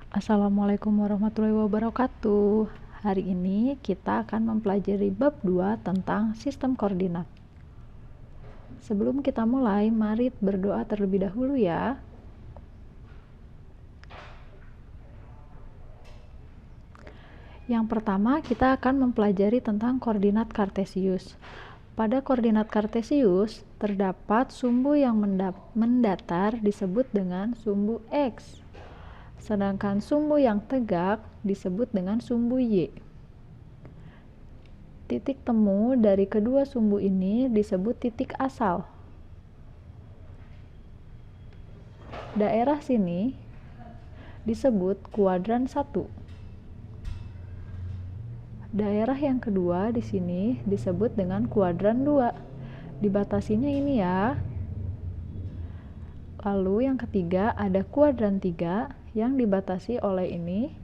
Assalamualaikum warahmatullahi wabarakatuh. Hari ini kita akan mempelajari bab 2 tentang sistem koordinat. Sebelum kita mulai, mari berdoa terlebih dahulu ya. Yang pertama, kita akan mempelajari tentang koordinat kartesius. Pada koordinat kartesius, terdapat sumbu yang mendatar disebut dengan sumbu X. Sedangkan sumbu yang tegak disebut dengan sumbu Y. Titik temu dari kedua sumbu ini disebut titik asal. Daerah sini disebut kuadran 1. Daerah yang kedua di sini disebut dengan kuadran 2. Dibatasinya ini ya. Lalu yang ketiga ada kuadran 3 yang dibatasi oleh ini.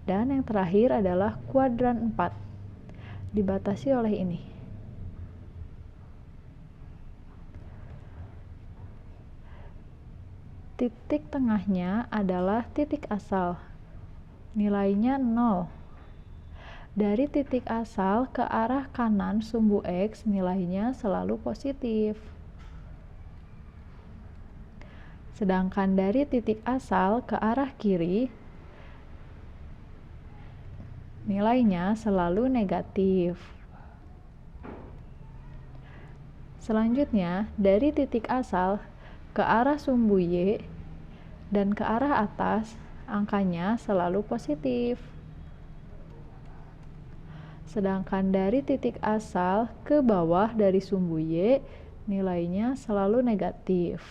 Dan yang terakhir adalah kuadran 4, dibatasi oleh ini. Titik tengahnya adalah titik asal. Nilainya 0. Dari titik asal ke arah kanan sumbu X nilainya selalu positif. Sedangkan dari titik asal ke arah kiri nilainya selalu negatif. Selanjutnya, dari titik asal ke arah sumbu Y dan ke arah atas, angkanya selalu positif. Sedangkan dari titik asal ke bawah dari sumbu Y, nilainya selalu negatif.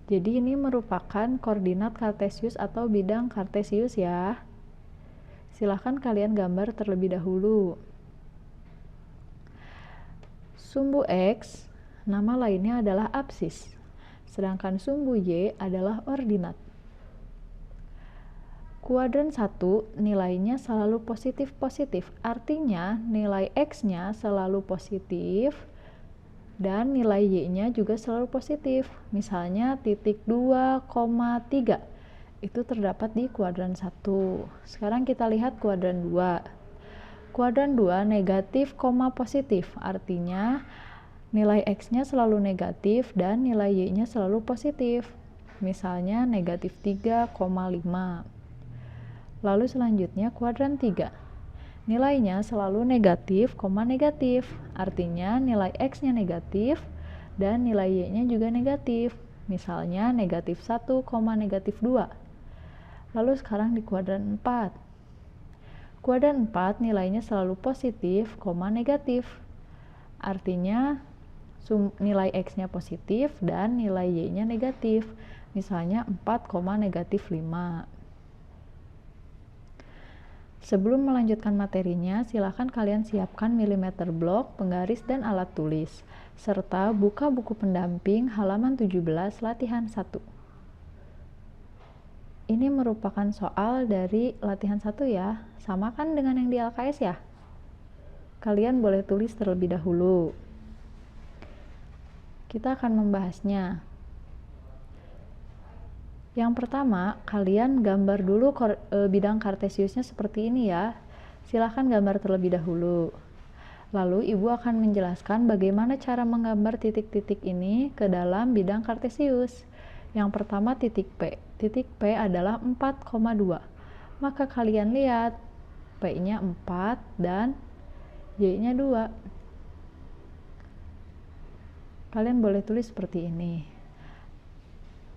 Jadi ini merupakan koordinat kartesius atau bidang kartesius ya. Silahkan kalian gambar terlebih dahulu. Sumbu X, nama lainnya adalah absis. Sedangkan sumbu Y adalah ordinat. Kuadran 1 nilainya selalu positif-positif, artinya nilai X-nya selalu positif dan nilai Y-nya juga selalu positif. Misalnya titik 2,3 itu terdapat di kuadran 1. Sekarang kita lihat kuadran 2. Kuadran 2 negatif, positif, artinya nilai X-nya selalu negatif dan nilai Y-nya selalu positif. Misalnya negatif 3,5. Lalu selanjutnya kuadran 3. Nilainya selalu negatif, negatif. Artinya nilai X-nya negatif dan nilai Y-nya juga negatif. Misalnya negatif 1, negatif 2. Lalu sekarang di kuadran 4. Kuadran 4 nilainya selalu positif, negatif. Artinya nilai X-nya positif dan nilai Y-nya negatif. Misalnya 4, negatif 5. Sebelum melanjutkan materinya, silakan kalian siapkan milimeter blok, penggaris, dan alat tulis, serta buka buku pendamping halaman 17 latihan 1. Ini merupakan soal dari latihan 1 ya, sama kan dengan yang di LKS ya? Kalian boleh tulis terlebih dahulu. Kita akan membahasnya. Yang pertama, kalian gambar dulu bidang kartesiusnya seperti ini ya. Silahkan gambar terlebih dahulu. Lalu ibu akan menjelaskan bagaimana cara menggambar titik-titik ini ke dalam bidang kartesius. Yang pertama titik P. Titik P adalah 4,2. Maka kalian lihat, P-nya 4 dan Y-nya 2. Kalian boleh tulis seperti ini.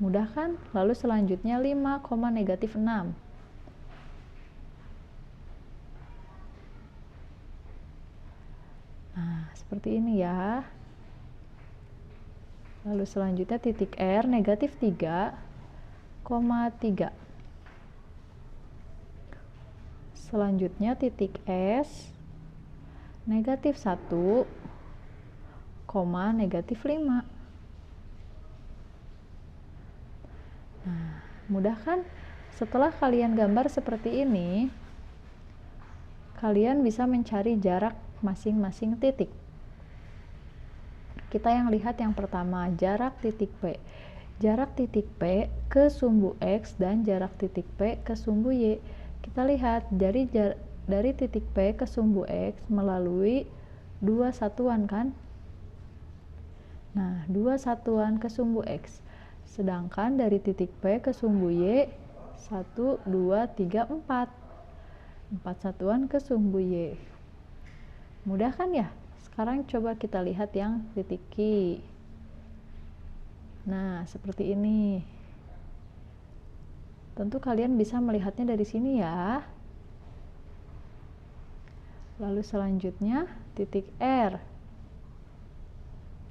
Mudah kan? Lalu selanjutnya 5, negatif 6. Nah, seperti ini ya. Lalu selanjutnya titik R, negatif 3, 3. Selanjutnya titik S, negatif 1, negatif 5. Nah, mudah kan? Setelah kalian gambar seperti ini, kalian bisa mencari jarak masing-masing titik. Kita yang lihat yang pertama, jarak titik P. Jarak titik P ke sumbu X dan jarak titik P ke sumbu Y. Kita lihat dari titik P ke sumbu X melalui dua satuan kan? Nah, dua satuan ke sumbu X. Sedangkan dari titik P ke sumbu Y 1, 2, 3, 4. 4 satuan ke sumbu Y. Mudah kan ya? Sekarang coba kita lihat yang titik Q. Nah, seperti ini. Tentu kalian bisa melihatnya dari sini ya. Lalu selanjutnya titik R.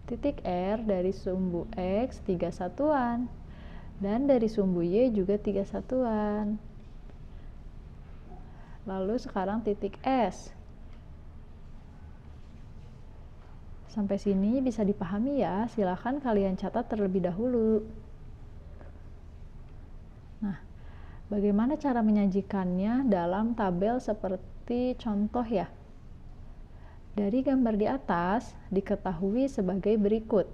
Titik R dari sumbu X 3 satuan. Dan dari sumbu Y juga 3 satuan. Lalu sekarang titik S. Sampai sini bisa dipahami ya, silakan kalian catat terlebih dahulu. Nah, bagaimana cara menyajikannya dalam tabel seperti contoh ya? Dari gambar di atas diketahui sebagai berikut.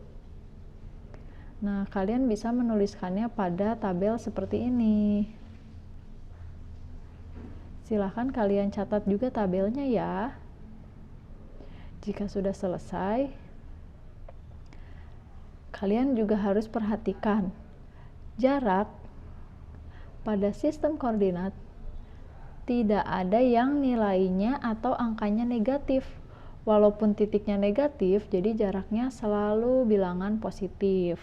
Nah, kalian bisa menuliskannya pada tabel seperti ini. Silahkan kalian catat juga tabelnya ya. Jika sudah selesai, kalian juga harus perhatikan jarak pada sistem koordinat tidak ada yang nilainya atau angkanya negatif. Walaupun titiknya negatif, jadi jaraknya selalu bilangan positif.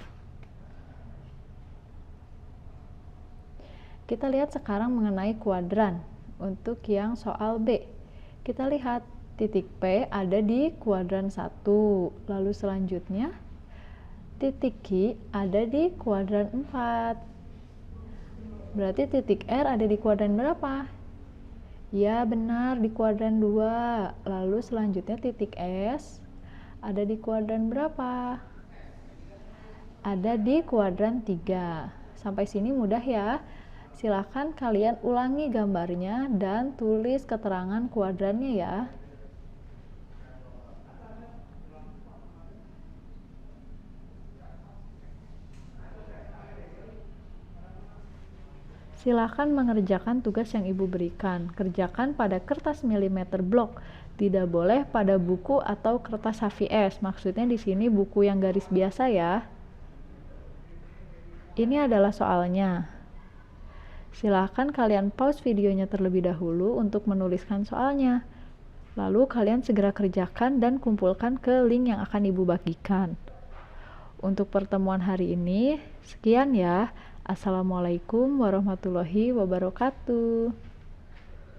Kita lihat sekarang mengenai kuadran. Untuk yang soal B, kita lihat titik P ada di kuadran 1, lalu selanjutnya titik Q ada di kuadran 4. Berarti titik R ada di kuadran berapa? Ya benar, di kuadran 2. Lalu selanjutnya titik S ada di kuadran berapa? Ada di kuadran 3. Sampai sini mudah ya. Silakan kalian ulangi gambarnya dan tulis keterangan kuadrannya ya. Silakan mengerjakan tugas yang ibu berikan. Kerjakan pada kertas milimeter blok. Tidak boleh pada buku atau kertas HVS. Maksudnya di sini buku yang garis biasa ya. Ini adalah soalnya. Silakan kalian pause videonya terlebih dahulu untuk menuliskan soalnya. Lalu kalian segera kerjakan dan kumpulkan ke link yang akan ibu bagikan. Untuk pertemuan hari ini, sekian ya. Assalamualaikum warahmatullahi wabarakatuh.